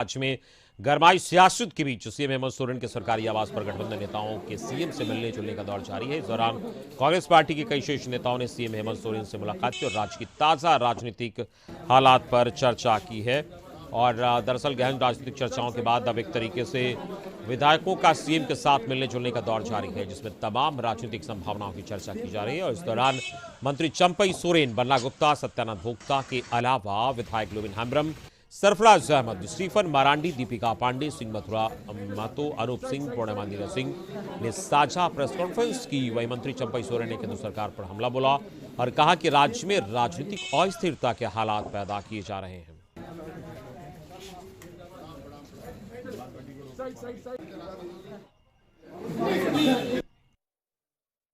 राज्य में गरमाई सियासत के बीच सीएम हेमंत सोरेन के सरकारी आवास पर गठबंधन नेताओं के सीएम से मिलने जुलने का दौर जारी है। इस दौरान कांग्रेस पार्टी के कई शीर्ष नेताओं ने सीएम हेमंत सोरेन से मुलाकात की और राज्य की ताजा राजनीतिक हालात पर चर्चा की है। और दरअसल गहन राजनीतिक चर्चाओं के बाद अब एक तरीके से विधायकों का सीएम के साथ मिलने जुलने का दौर जारी है, जिसमें तमाम राजनीतिक संभावनाओं की चर्चा की जा रही है। और इस दौरान मंत्री चंपई सोरेन, बन्ना गुप्ता, सत्यानंद भोक्ता के अलावा विधायक लुबिन हेम्ब्रम, सरफराज अहमद, स्टीफन मारांडी, दीपिका पांडे, सिंह मथुरा महतो, अनूप सिंह, पूर्णिमा नीरज सिंह ने साझा प्रेस कॉन्फ्रेंस की। वही मंत्री चंपई सोरेन ने केंद्र सरकार पर हमला बोला और कहा कि राज्य में राजनीतिक अस्थिरता के हालात पैदा किए जा रहे हैं।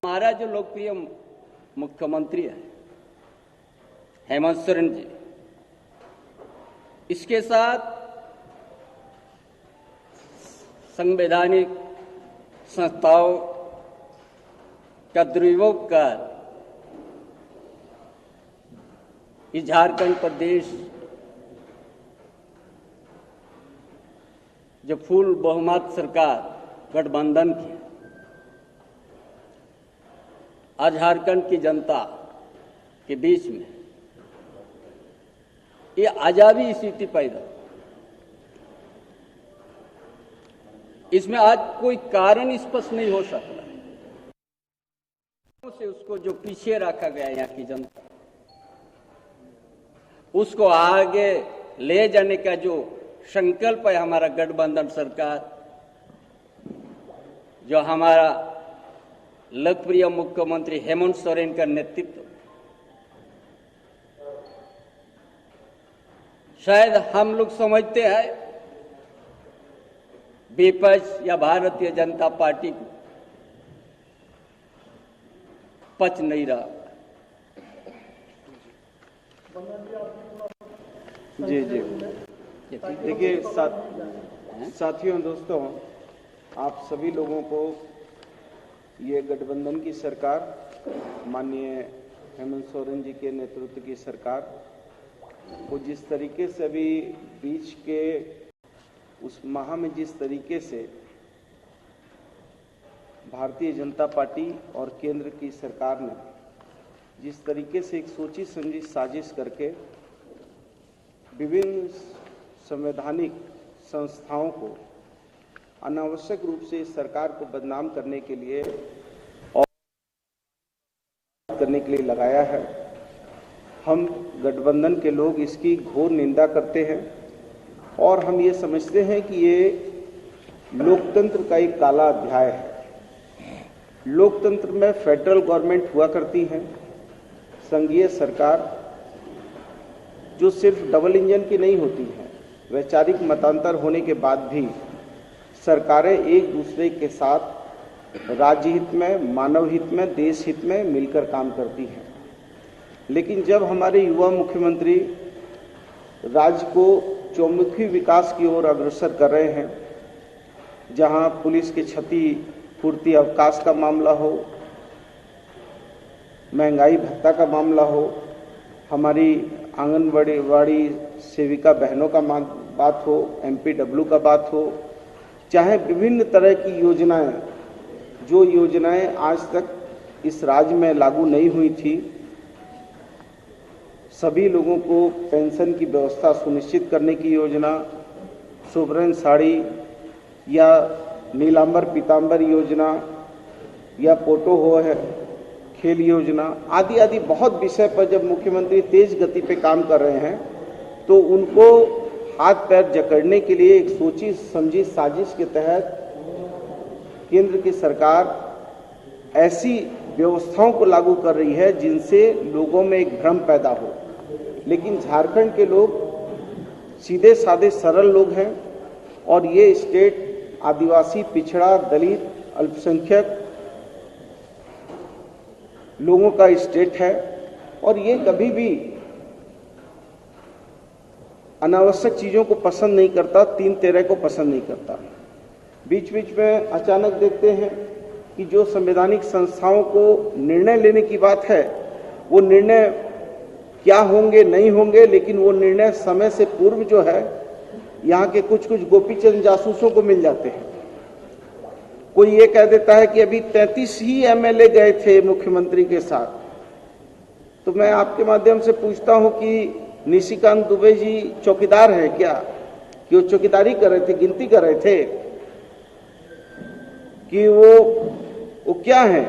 हमारा जो लोकप्रिय मुख्यमंत्री है हेमंत सोरेन जी, इसके साथ संवैधानिक संस्थाओं का दुरुपयोग कर इस झारखंड प्रदेश जो फुल बहुमत सरकार गठबंधन की और झारखंड की जनता के बीच में ये अजाबी स्थिति पैदा, इसमें आज कोई कारण स्पष्ट नहीं हो सकता से उसको जो पीछे रखा गया यहाँ की जनता, उसको आगे ले जाने का जो संकल्प है हमारा गठबंधन सरकार, जो हमारा लोकप्रिय मुख्यमंत्री हेमंत सोरेन का नेतृत्व, शायद हम लोग समझते हैं विपक्ष या भारतीय जनता पार्टी को पच नहीं रहा। जी देखिए साथियों, दोस्तों, आप सभी लोगों को ये गठबंधन की सरकार, माननीय हेमंत सोरेन जी के नेतृत्व की सरकार, वो जिस तरीके से अभी बीच के उस माह में जिस तरीके से भारतीय जनता पार्टी और केंद्र की सरकार ने जिस तरीके से एक सोची समझी साजिश करके विभिन्न संवैधानिक संस्थाओं को अनावश्यक रूप से इस सरकार को बदनाम करने के लिए और करने के लिए लगाया है, हम गठबंधन के लोग इसकी घोर निंदा करते हैं और हम ये समझते हैं कि ये लोकतंत्र का एक काला अध्याय है। लोकतंत्र में फेडरल गवर्नमेंट हुआ करती है, संघीय सरकार जो सिर्फ डबल इंजन की नहीं होती है, वैचारिक मतांतर होने के बाद भी सरकारें एक दूसरे के साथ राज्य हित में, मानव हित में, देश हित में मिलकर काम करती हैं। लेकिन जब हमारे युवा मुख्यमंत्री राज्य को चौमुखी विकास की ओर अग्रसर कर रहे हैं, जहां पुलिस के क्षतिपूर्ति अवकाश का मामला हो, महंगाई भत्ता का मामला हो, हमारी आंगनबाड़ी सेविका बहनों का बात हो, MPW का बात हो, चाहे विभिन्न तरह की योजनाएं, जो योजनाएं आज तक इस राज्य में लागू नहीं हुई थी, सभी लोगों को पेंशन की व्यवस्था सुनिश्चित करने की योजना, सोवरेन साड़ी या नीलांबर पीतांबर योजना या पोटो हो है खेल योजना आदि आदि बहुत विषय पर जब मुख्यमंत्री तेज गति पे काम कर रहे हैं, तो उनको हाथ पैर जकड़ने के लिए एक सोची समझी साजिश के तहत केंद्र की सरकार ऐसी व्यवस्थाओं को लागू कर रही है जिनसे लोगों में एक भ्रम पैदा हो। लेकिन झारखंड के लोग सीधे साधे सरल लोग हैं और ये स्टेट आदिवासी, पिछड़ा, दलित, अल्पसंख्यक लोगों का स्टेट है और ये कभी भी अनावश्यक चीजों को पसंद नहीं करता, तीन तेरह को पसंद नहीं करता। बीच बीच में अचानक देखते हैं कि जो संवैधानिक संस्थाओं को निर्णय लेने की बात है, वो निर्णय क्या होंगे नहीं होंगे, लेकिन वो निर्णय समय से पूर्व जो है यहाँ के कुछ कुछ गोपीचंद जासूसों को मिल जाते हैं। कोई ये कह देता है कि अभी 33 ही एमएलए गए थे मुख्यमंत्री के साथ। तो मैं आपके माध्यम से पूछता हूं कि निशिकांत दुबे जी चौकीदार हैं क्या, कि वो चौकीदारी कर रहे थे, गिनती कर रहे थे, कि वो क्या है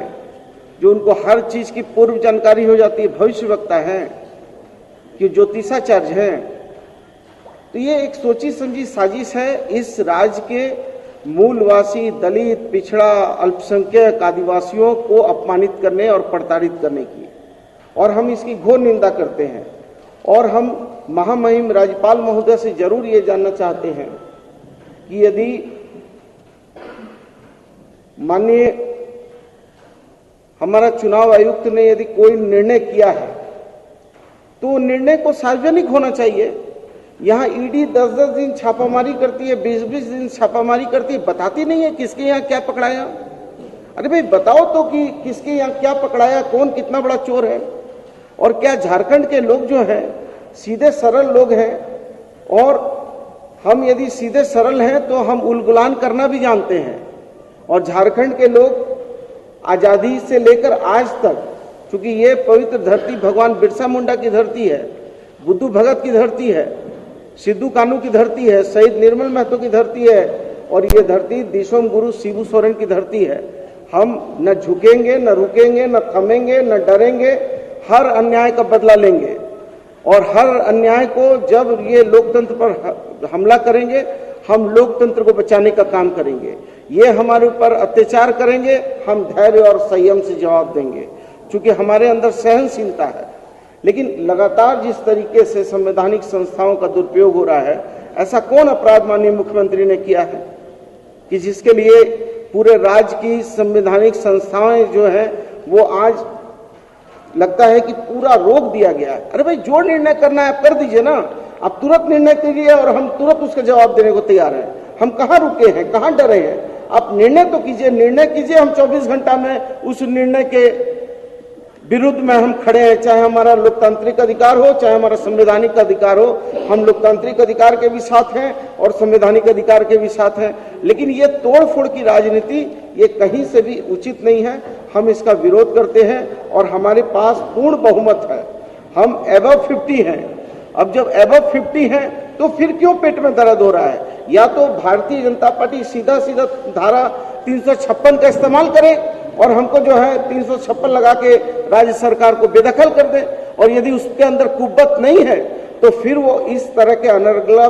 जो उनको हर चीज की पूर्व जानकारी हो जाती है, भविष्यवक्ता है, कि ज्योतिषाचार्य हैं। तो ये एक सोची समझी साजिश है इस राज्य के मूलवासी, दलित, पिछड़ा, अल्पसंख्यक, आदिवासियों को अपमानित करने और प्रताड़ित करने की, और हम इसकी घोर निंदा करते हैं। और हम महामहिम राज्यपाल महोदय से जरूर ये जानना चाहते हैं कि यदि माननीय हमारा चुनाव आयुक्त ने यदि कोई निर्णय किया है तो निर्णय को सार्वजनिक होना चाहिए। यहाँ ईडी 10-10 दिन छापामारी करती है, 20-20 दिन छापामारी करती है, बताती नहीं है किसके यहाँ क्या पकड़ाया। अरे भाई बताओ तो कि किसके यहाँ क्या पकड़ाया, कौन कितना बड़ा चोर है। और क्या झारखंड के लोग जो हैं सीधे सरल लोग हैं, और हम यदि सीधे सरल हैं तो हम उलगुलान करना भी जानते हैं। और झारखंड के लोग आजादी से लेकर आज तक, चूंकि ये पवित्र धरती भगवान बिरसा मुंडा की धरती है, बुद्धू भगत की धरती है, सिद्धू कानू की धरती है, शहीद निर्मल महतो की धरती है, और ये धरती दिशोम गुरु शिबू सोरेन की धरती है। हम न झुकेंगे, न रुकेंगे, न थमेंगे, न डरेंगे, हर अन्याय का बदला लेंगे। और हर अन्याय को जब ये लोकतंत्र पर हमला करेंगे, हम लोकतंत्र को बचाने का काम करेंगे। ये हमारे ऊपर अत्याचार करेंगे, हम धैर्य और संयम से जवाब देंगे, क्योंकि हमारे अंदर सहनशीलता है। लेकिन लगातार जिस तरीके से संवैधानिक संस्थाओं का दुरुपयोग हो रहा है, ऐसा कौन अपराध माननीय मुख्यमंत्री ने किया है कि जिसके लिए पूरे राज्य की संवैधानिक संस्थाएं जो है वो आज लगता है कि पूरा रोक दिया गया है। अरे भाई जो निर्णय करना है आप कर दीजिए ना, आप तुरंत निर्णय कीजिए और हम तुरंत उसका जवाब देने को तैयार हैं। हम कहाँ रुके हैं, कहाँ डरे हैं, आप निर्णय तो कीजिए, निर्णय कीजिए। हम 24 घंटा में उस निर्णय के विरुद्ध में हम खड़े हैं, चाहे हमारा लोकतांत्रिक अधिकार हो, चाहे हमारा संवैधानिक अधिकार हो। हम लोकतांत्रिक अधिकार के भी साथ हैं और संवैधानिक अधिकार के भी साथ हैं। लेकिन ये तोड़फोड़ की राजनीति ये कहीं से भी उचित नहीं है। हम इसका विरोध करते हैं और हमारे पास पूर्ण बहुमत है। हम अबव 50 हैं। अब जब अबव 50 हैं तो फिर क्यों पेट में दर्द हो रहा है? या तो भारतीय जनता पार्टी सीधा सीधा धारा 356 का इस्तेमाल करे और हमको जो है 356 लगा के राज्य सरकार को बेदखल कर दे, और यदि उसके अंदर कुव्वत नहीं है तो फिर वो इस तरह के अनर्गला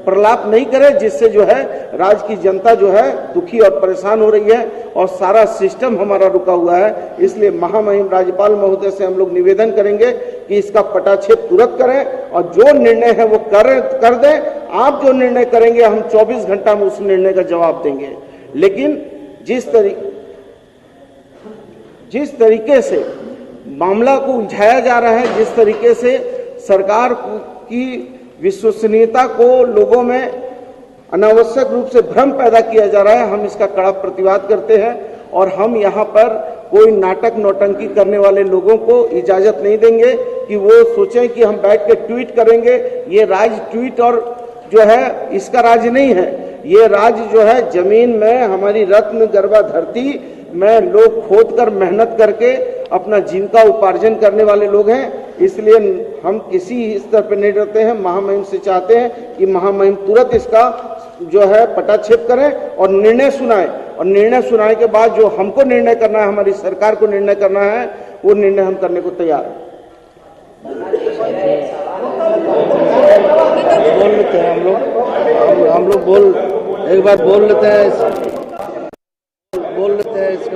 प्रलाप नहीं करे, जिससे जो है राज्य की जनता जो है दुखी और परेशान हो रही है और सारा सिस्टम हमारा रुका हुआ है। इसलिए महामहिम राज्यपाल महोदय से हम लोग निवेदन करेंगे कि इसका पटाक्षेप तुरंत करें और जो निर्णय है वो कर दें। आप जो निर्णय करेंगे हम 24 घंटा में उस निर्णय का जवाब देंगे। लेकिन जिस तरीके से मामला को उलझाया जा रहा है, जिस तरीके से सरकार की विश्वसनीयता को लोगों में अनावश्यक रूप से भ्रम पैदा किया जा रहा है, हम इसका कड़ा प्रतिवाद करते हैं। और हम यहाँ पर कोई नाटक नौटंकी करने वाले लोगों को इजाजत नहीं देंगे कि वो सोचें कि हम बैठ के ट्वीट करेंगे। ये राज्य ट्वीट और जो है इसका राज्य नहीं है। ये राज्य जो है जमीन में हमारी रत्न गर्भा धरती में लोग खोद कर मेहनत करके अपना जीविका उपार्जन करने वाले लोग हैं। इसलिए हम किसी स्तर पर नहीं डरते हैं। महामहिम से चाहते हैं कि महामहिम तुरंत इसका जो है पटाक्षेप करें और निर्णय सुनाएं, और निर्णय सुनाने के बाद जो हमको निर्णय करना है, हमारी सरकार को निर्णय करना है, वो निर्णय हम करने को तैयार हैं। बोल लेते हैं हम लोग बोल एक बार बोल लेते हैं इसके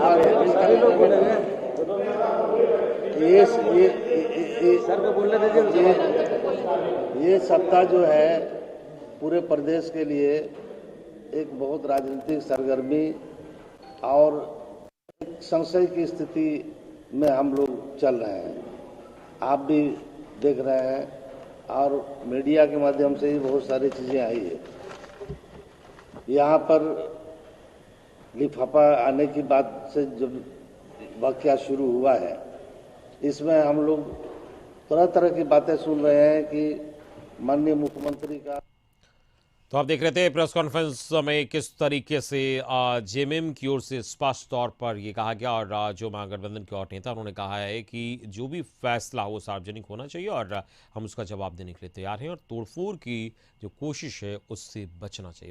बारे में। ये सप्ताह जो है पूरे प्रदेश के लिए एक बहुत राजनीतिक सरगर्मी और संशय की स्थिति में हम लोग चल रहे हैं। आप भी देख रहे हैं और मीडिया के माध्यम से ही बहुत सारी चीज़ें आई है। यहाँ पर लिफाफा आने की बात से जब वाक़या शुरू हुआ है, इसमें हम लोग तरह तरह की बातें सुन रहे हैं कि माननीय मुख्यमंत्री का। तो आप देख रहे थे प्रेस कॉन्फ्रेंस में किस तरीके से जेएमएम की ओर से स्पष्ट तौर पर ये कहा गया, और जो महागठबंधन के और नेता उन्होंने कहा है कि जो भी फैसला हो सार्वजनिक होना चाहिए और हम उसका जवाब देने के लिए तैयार हैं और तोड़फोड़ की जो कोशिश है उससे बचना चाहिए।